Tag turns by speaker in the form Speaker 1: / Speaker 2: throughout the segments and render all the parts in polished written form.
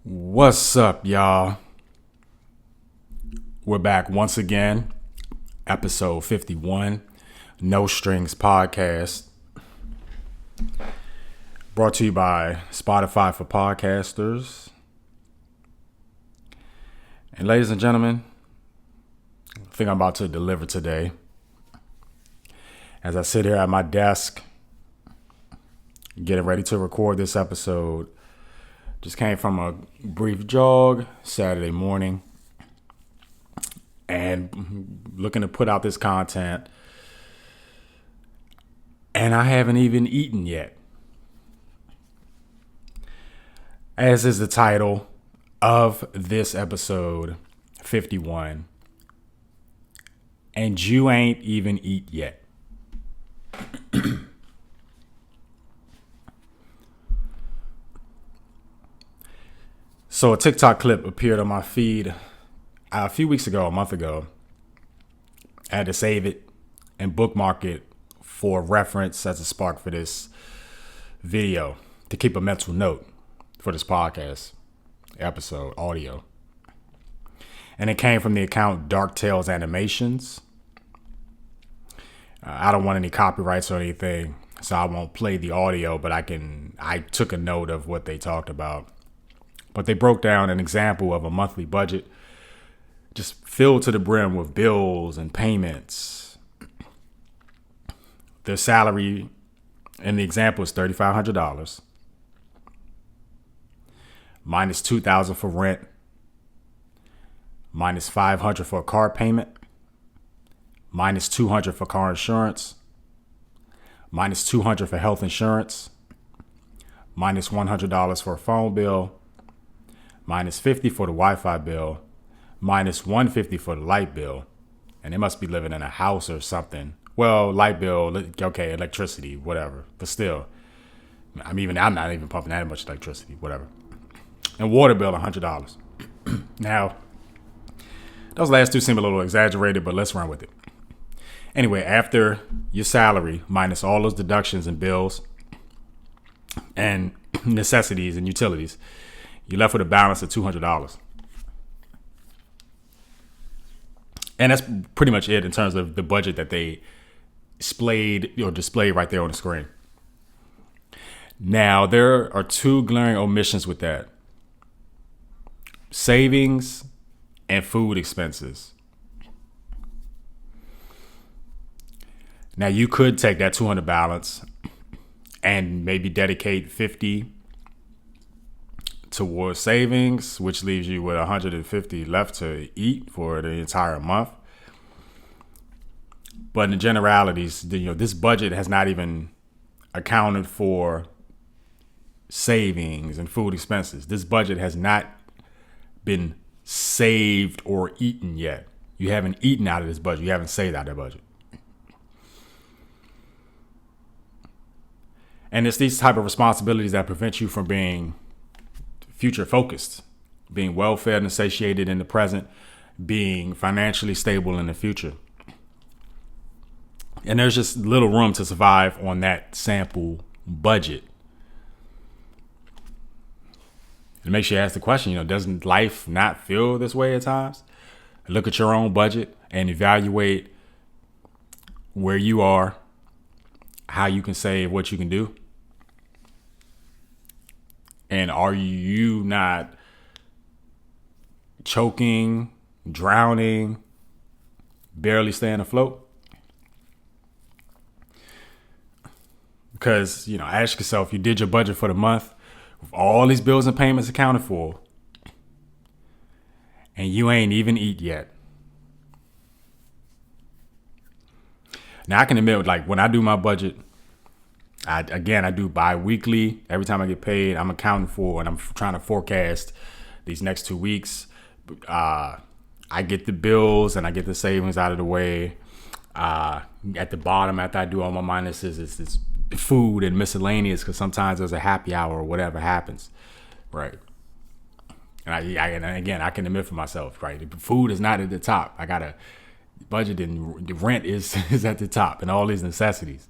Speaker 1: What's up, y'all? We're back once again, episode 51, No Strings Podcast, brought to you by Spotify for Podcasters. And ladies and gentlemen, I think I'm about to deliver today. As I sit here at my desk, getting ready to record this episode. Just came from a brief jog Saturday morning and looking to put out this content. And I haven't even eaten yet. As is the title of this episode 51. And you ain't even eat yet. So a TikTok clip appeared on my feed a few weeks ago, a month ago. I had to save it and bookmark it for reference as a spark for this video to keep a mental note for this podcast episode audio. And it came from the account Dark Tales Animations. I don't want any copyrights or anything, so I won't play the audio, but I took a note of what they talked about. But they broke down an example of a monthly budget just filled to the brim with bills and payments. Their salary in the example is $3,500, minus $2,000 for rent, minus $500 for a car payment, minus $200 for car insurance, minus $200 for health insurance, minus $100 for a phone bill, minus $50 for the Wi-Fi bill, minus $150 for the light bill. And they must be living in a house or something. Well, light bill, okay, electricity, whatever. But still, I'm not even pumping that much electricity, whatever. And water bill, $100. Now, those last two seem a little exaggerated, but let's run with it. Anyway, after your salary, minus all those deductions and bills and necessities and utilities, you're left with a balance of $200. And that's pretty much it in terms of the budget that they displayed right there on the screen. Now, there are two glaring omissions with that. Savings and food expenses. Now, you could take that $200 balance and maybe dedicate $50 towards savings, which leaves you with $150 left to eat for the entire month. But in the generalities, this budget has not even accounted for savings and food expenses. This budget has not been saved or eaten yet. You haven't eaten out of this budget. You haven't saved out of that budget. And it's these type of responsibilities that prevent you from being future focused, being well fed and satiated in the present, being financially stable in the future. And there's just little room to survive on that sample budget. It makes you ask the question, doesn't life not feel this way at times? Look at your own budget and evaluate where you are, how you can save, what you can do. And are you not choking, drowning, barely staying afloat? Because, ask yourself, you did your budget for the month with all these bills and payments accounted for, and you ain't even eat yet. Now, I can admit, when I do my budget, I do bi-weekly. Every time I get paid, I'm accounting for, and I'm trying to forecast these next 2 weeks. I get the bills and I get the savings out of the way. At the bottom, after I do all my minuses, it's food and miscellaneous, because sometimes there's a happy hour or whatever happens, right? And again, I can admit for myself, right? The food is not at the top. I got to budget, and the rent is at the top, and all these necessities.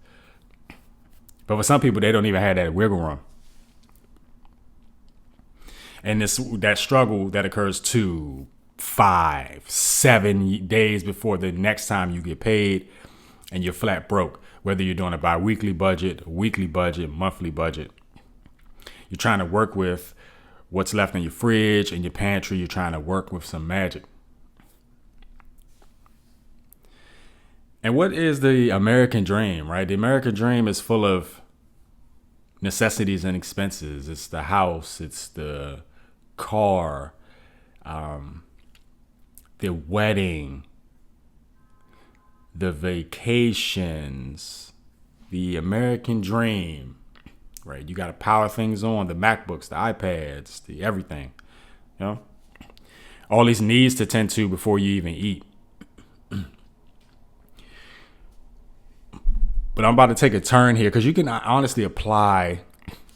Speaker 1: But for some people, they don't even have that wiggle room. And that struggle that occurs 2, 5, 7 days before the next time you get paid, and you're flat broke, whether you're doing a bi-weekly budget, weekly budget, monthly budget. You're trying to work with what's left in your fridge and your pantry. You're trying to work with some magic. And what is the American dream, right? The American dream is full of necessities and expenses. It's the house, it's the car, the wedding, the vacations, the American dream, right? You got to power things on, the MacBooks, the iPads, the everything, all these needs to tend to before you even eat. But I'm about to take a turn here because you can honestly apply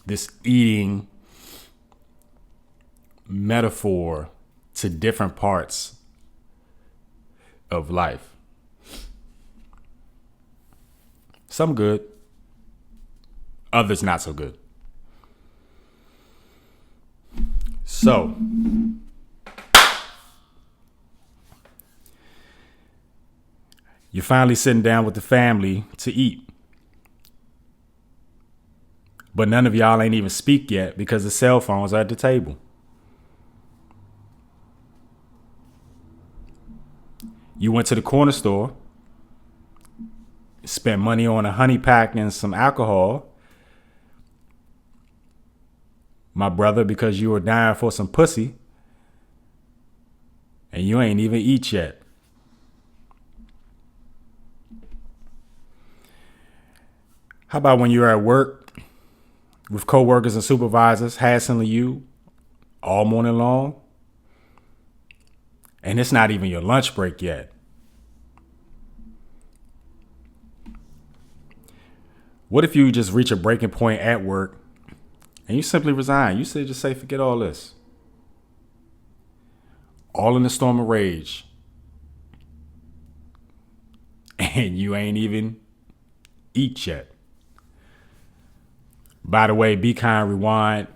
Speaker 1: this eating metaphor to different parts of life. Some good, others not so good. So, you're finally sitting down with the family to eat. But none of y'all ain't even speak yet because the cell phones are at the table. You went to the corner store, spent money on a honey pack and some alcohol, my brother, because you were dying for some pussy, and you ain't even eat yet. How about when you're at work with coworkers and supervisors hassling you all morning long, and it's not even your lunch break yet? What if you just reach a breaking point at work and you simply resign? You just say, forget all this. All in a storm of rage. And you ain't even eat yet. By the way, be kind, rewind.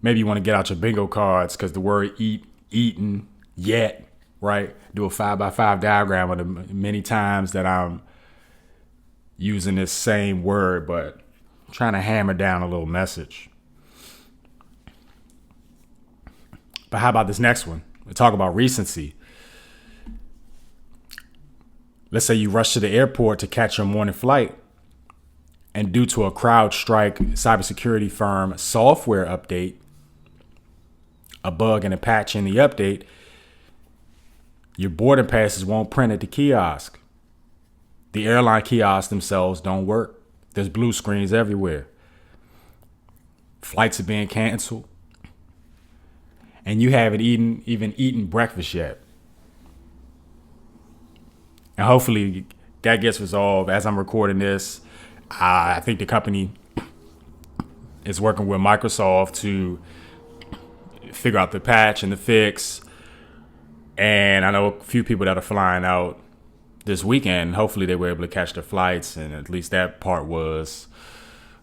Speaker 1: Maybe you want to get out your bingo cards because the word eat, eaten, yet, right? Do a 5x5 diagram of the many times that I'm using this same word, but I'm trying to hammer down a little message. But how about this next one? We talk about recency. Let's say you rush to the airport to catch your morning flight, and due to a CrowdStrike cybersecurity firm software update, a bug and a patch in the update, your boarding passes won't print at the kiosk. The airline kiosks themselves don't work. There's blue screens everywhere. Flights are being canceled. And you haven't even eaten breakfast yet. And hopefully that gets resolved as I'm recording this. I think the company is working with Microsoft to figure out the patch and the fix. And I know a few people that are flying out this weekend. Hopefully they were able to catch their flights, and at least that part was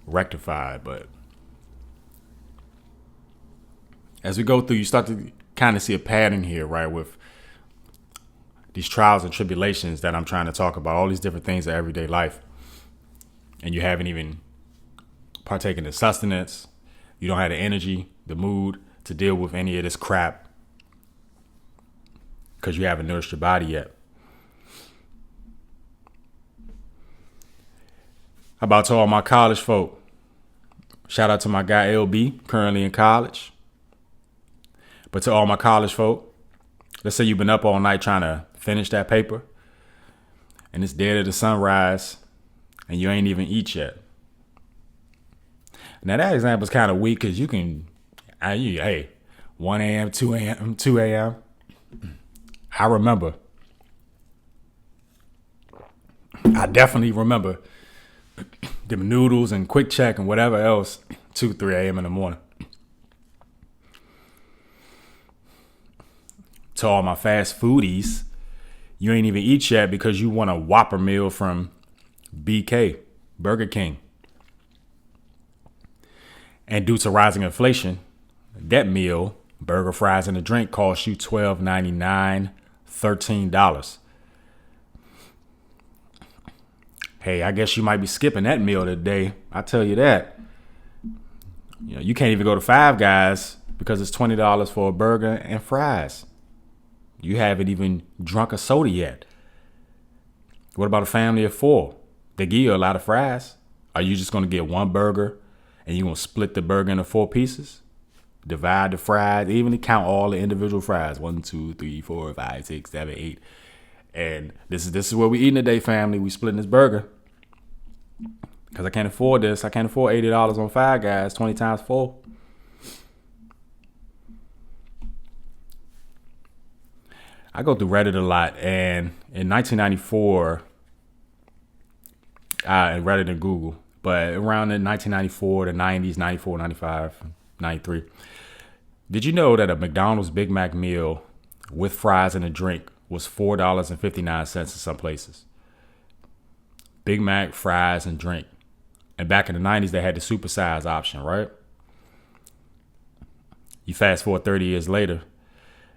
Speaker 1: rectified. But as we go through, you start to kind of see a pattern here, right? With these trials and tribulations that I'm trying to talk about, all these different things of everyday life. And you haven't even partaken of sustenance. You don't have the energy, the mood to deal with any of this crap because you haven't nourished your body yet. How about to all my college folk? Shout out to my guy LB, currently in college. But to all my college folk, let's say you've been up all night trying to finish that paper, and it's dead of the sunrise, and you ain't even eat yet. Now that example is kind of weak because you can, 1 a.m., 2 a.m., 2 a.m. I remember. I definitely remember them noodles and Quick Check and whatever else, 2, 3 a.m. in the morning. To all my fast foodies, you ain't even eat yet because you want a Whopper meal from BK, Burger King. And due to rising inflation, That meal, burger, fries, and a drink, costs you $12.99, $13. Hey, I guess you might be skipping that meal today. I tell you that. You can't even go to Five Guys because it's $20 for a burger and fries. You haven't even drunk a soda yet. What about a family of 4? They give you a lot of fries. Are you just going to get one burger and you're going to split the burger into 4 pieces? Divide the fries, even count all the individual fries. 1, 2, 3, 4, 5, 6, 7, 8. And this is what we eating today, family. We splitting this burger. Because I can't afford this. I can't afford $80 on Five Guys, 20 times 4. I go through Reddit a lot, and in 1994, Reddit and Google, but around in 1994, the 90s, 94, 95, 93, did you know that a McDonald's Big Mac meal with fries and a drink was $4.59 in some places? Big Mac, fries, and drink. And back in the 90s, they had the supersize option, right? You fast forward 30 years later,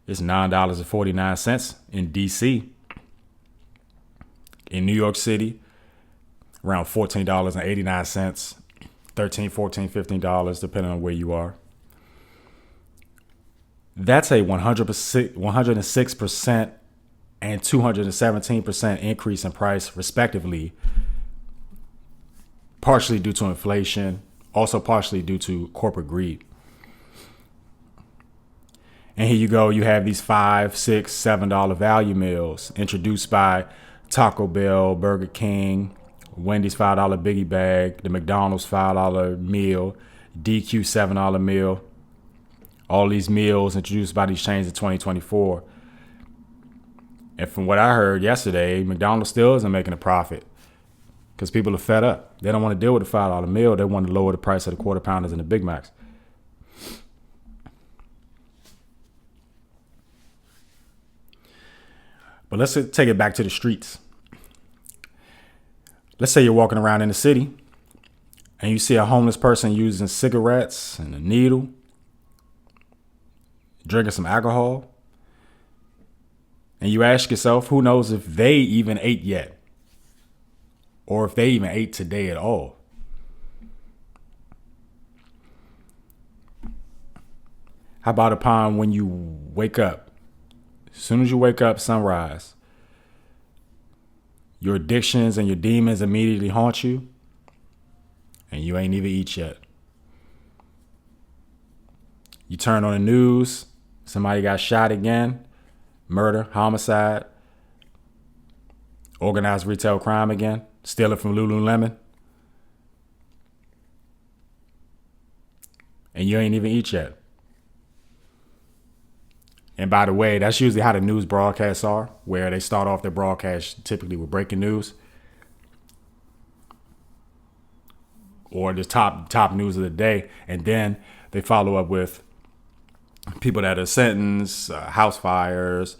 Speaker 1: it's $9.49 in DC. In New York City, around $14.89, $13, $14, $15, depending on where you are. That's a 106% and 217% increase in price, respectively, partially due to inflation, also partially due to corporate greed. And here you go, you have these $5, $6, $7 value meals introduced by Taco Bell, Burger King, Wendy's $5 biggie bag, the McDonald's $5 meal, DQ $7 meal. All these meals introduced by these chains in 2024. And from what I heard yesterday, McDonald's still isn't making a profit because people are fed up. They don't want to deal with the $5 meal. They want to lower the price of the Quarter Pounders and the Big Macs. But let's take it back to the streets. Let's say you're walking around in the city and you see a homeless person using cigarettes and a needle, drinking some alcohol. And you ask yourself, who knows if they even ate yet? Or if they even ate today at all? How about upon when you wake up? As soon as you wake up, sunrise, your addictions and your demons immediately haunt you, and you ain't even eat yet. You turn on the news, somebody got shot again, murder, homicide, organized retail crime again, stealing from Lululemon, and you ain't even eat yet. And by the way, that's usually how the news broadcasts are, where they start off their broadcast typically with breaking news or the top news of the day. And then they follow up with people that are sentenced, house fires,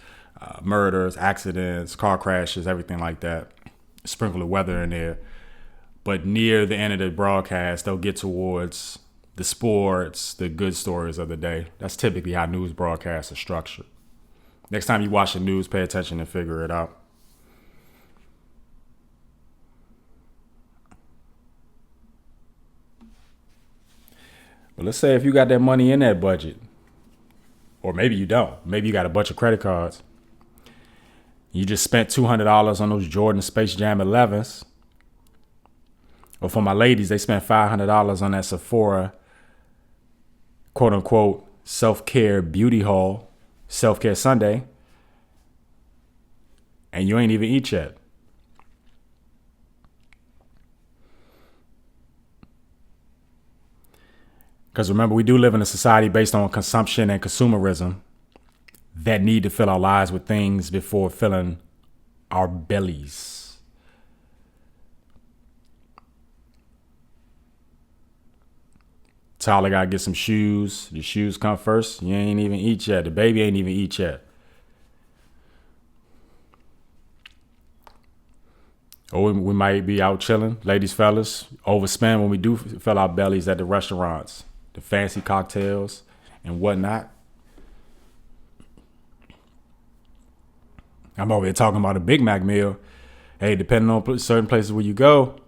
Speaker 1: murders, accidents, car crashes, everything like that. Sprinkle of weather in there. But near the end of the broadcast, they'll get towards the sports, the good stories of the day. That's typically how news broadcasts are structured. Next time you watch the news, pay attention and figure it out. But let's say if you got that money in that budget, or maybe you don't. Maybe you got a bunch of credit cards. You just spent $200 on those Jordan Space Jam 11s. Or for my ladies, they spent $500 on that Sephora quote unquote self-care beauty haul, self-care Sunday, and you ain't even eat yet. Because remember, we do live in a society based on consumption and consumerism that need to fill our lives with things before filling our bellies. Tyler got to get some shoes. The shoes come first. You ain't even eat yet. The baby ain't even eat yet. Or we might be out chilling. Ladies, fellas, overspend when we do fill our bellies at the restaurants. The fancy cocktails and whatnot. I'm over here talking about a Big Mac meal. Hey, depending on certain places where you go,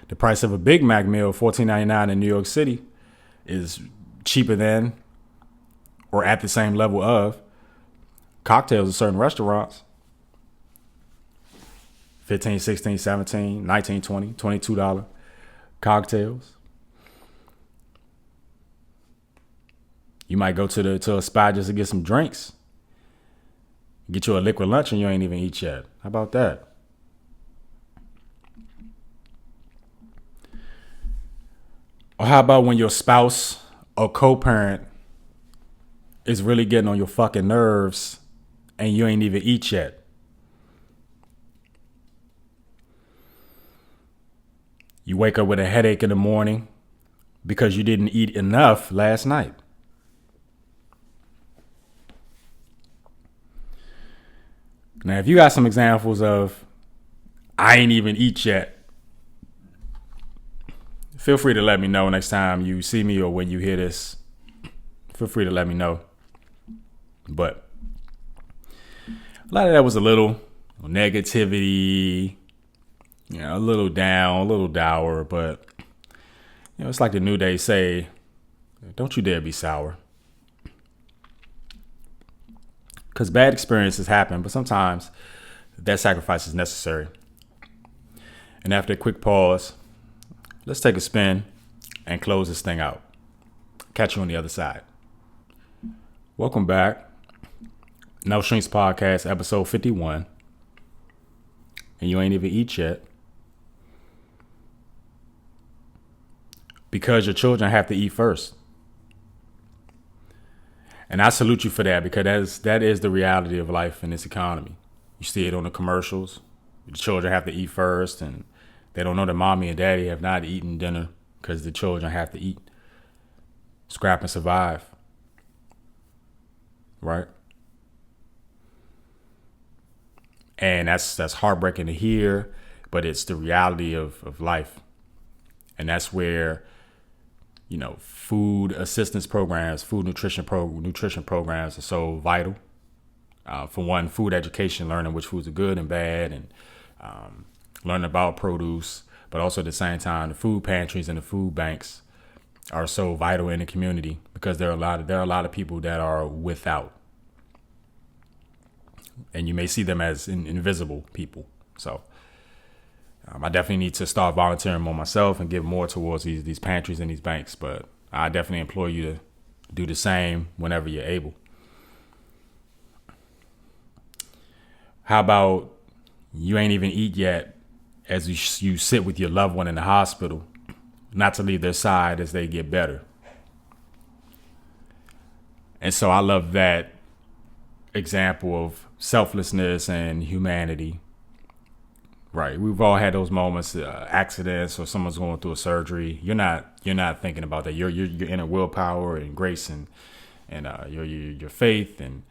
Speaker 1: the price of a Big Mac meal, $14.99 in New York City, is cheaper than or at the same level of cocktails at certain restaurants. 15, 16, 17, 19, 20, $22 cocktails. You might go to a spot just to get some drinks. Get you a liquid lunch and you ain't even eat yet. How about that? Or how about when your spouse or co-parent is really getting on your fucking nerves and you ain't even eat yet? You wake up with a headache in the morning because you didn't eat enough last night. Now, if you got some examples of I ain't even eat yet, feel free to let me know next time you see me or when you hear this. Feel free to let me know. But a lot of that was a little negativity, a little down, a little dour. But, it's like the New Day say, don't you dare be sour. Because bad experiences happen, but sometimes that sacrifice is necessary. And after a quick pause, let's take a spin and close this thing out. Catch you on the other side. Welcome back. No Shrinks Podcast, episode 51. And you ain't even eat yet. Because your children have to eat first. And I salute you for that, because that is the reality of life in this economy. You see it on the commercials. The children have to eat first, and they don't know that mommy and daddy have not eaten dinner because the children have to eat. Scrap and survive. Right? And that's heartbreaking to hear, but it's the reality of life. And that's where food assistance programs, food nutrition programs are so vital. For one, food education, learning which foods are good and bad, and learning about produce. But also at the same time, the food pantries and the food banks are so vital in the community because there are a lot of people that are without, and you may see them as invisible people. So I definitely need to start volunteering more myself and give more towards these pantries and these banks. But I definitely implore you to do the same whenever you're able. How about you ain't even eat yet as you sit with your loved one in the hospital, not to leave their side as they get better. And so I love that example of selflessness and humanity. Right. We've all had those moments, accidents, or someone's going through a surgery. You're not thinking about that. Your inner willpower and grace and your faith and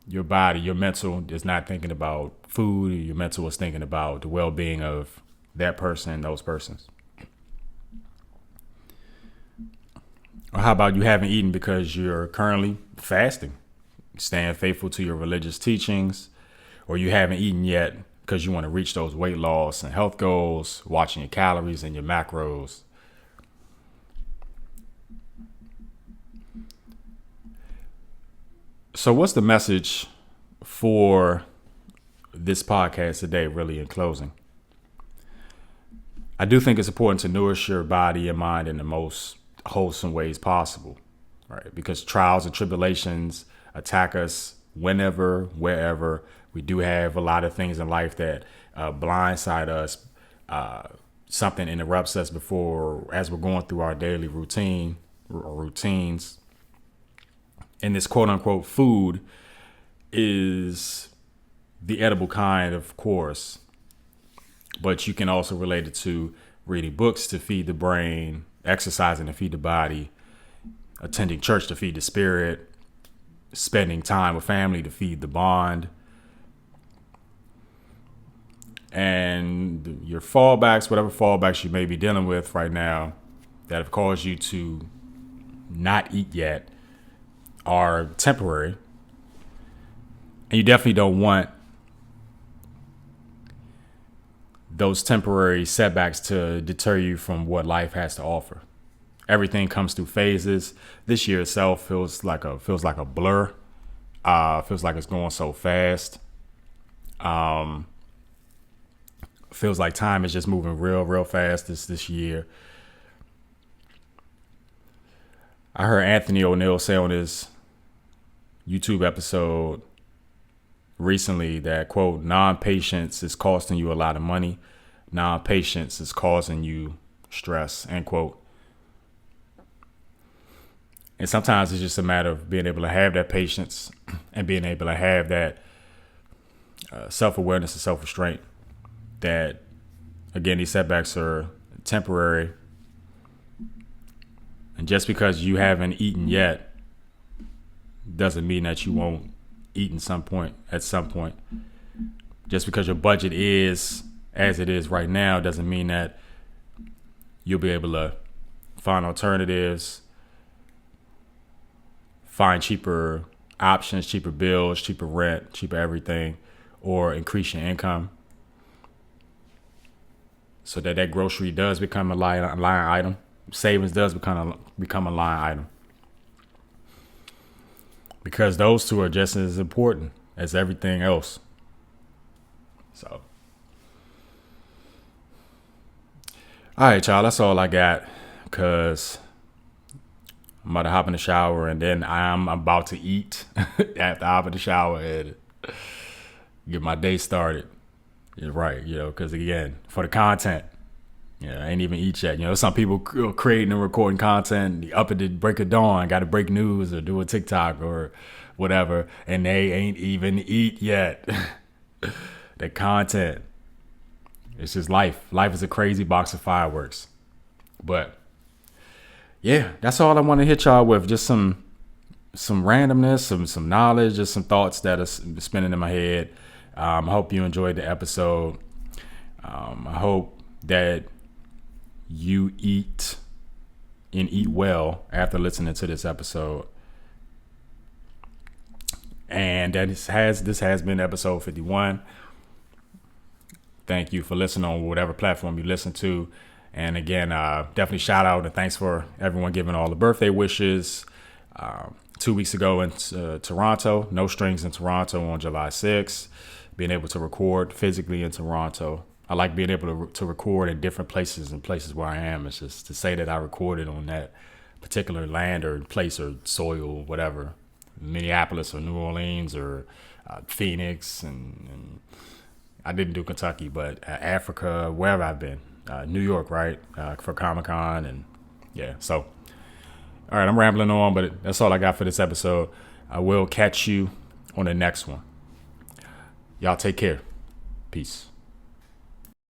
Speaker 1: your body, your mental is not thinking about food. Your mental is thinking about the well-being of that person and those persons. Or how about you haven't eaten because you're currently fasting, staying faithful to your religious teachings, or you haven't eaten yet because you want to reach those weight loss and health goals, watching your calories and your macros. So what's the message for this podcast today, really, in closing? I do think it's important to nourish your body and mind in the most wholesome ways possible, right? Because trials and tribulations attack us whenever, wherever. We do have a lot of things in life that blindside us. Something interrupts us as we're going through our daily routines. And this quote unquote food is the edible kind, of course. But you can also relate it to reading books to feed the brain, exercising to feed the body, attending church to feed the spirit, spending time with family to feed the bond. And your fallbacks, whatever fallbacks you may be dealing with right now that have caused you to not eat yet are temporary. And you definitely don't want those temporary setbacks to deter you from what life has to offer. Everything comes through phases. This year itself feels like a blur. Feels like it's going so fast. Feels like time is just moving real fast this year. I heard Anthony O'Neill say on his YouTube episode recently that, quote, non-patience is costing you a lot of money. Non-patience is causing you stress, end quote. And sometimes it's just a matter of being able to have that patience and being able to have that self-awareness and self-restraint that, again, these setbacks are temporary. And just because you haven't eaten yet doesn't mean that you won't eat at some point. Just because your budget is as it is right now doesn't mean that you'll be able to find alternatives, find cheaper options, cheaper bills, cheaper rent, cheaper everything, or increase your income so that grocery does become a line item. Savings does become a line item. Because those two are just as important as everything else. So, all right, y'all, that's all I got, because I'm about to hop in the shower and then I'm about to eat after I hop in the shower and get my day started. You're right, because again, for the content, I ain't even eat yet. Some people creating and recording content up at the break of dawn, got to break news or do a TikTok or whatever, and they ain't even eat yet. The content. It's just life. Life is a crazy box of fireworks. But yeah, that's all I want to hit y'all with. Just some randomness, some knowledge, just some thoughts that are spinning in my head. I hope you enjoyed the episode. I hope that you eat and eat well after listening to this episode. And this has been episode 51. Thank you for listening on whatever platform you listen to. And again, definitely shout out and thanks for everyone giving all the birthday wishes. 2 weeks ago in Toronto, No Strings in Toronto on July 6th. Being able to record physically in Toronto. I like being able to record in different places and places where I am. It's just to say that I recorded on that particular land or place or soil, whatever. Minneapolis or New Orleans or Phoenix. And I didn't do Kentucky, but Africa, wherever I've been. New York, right? For Comic-Con. And yeah, so. All right, I'm rambling on, but that's all I got for this episode. I will catch you on the next one. Y'all take care. Peace.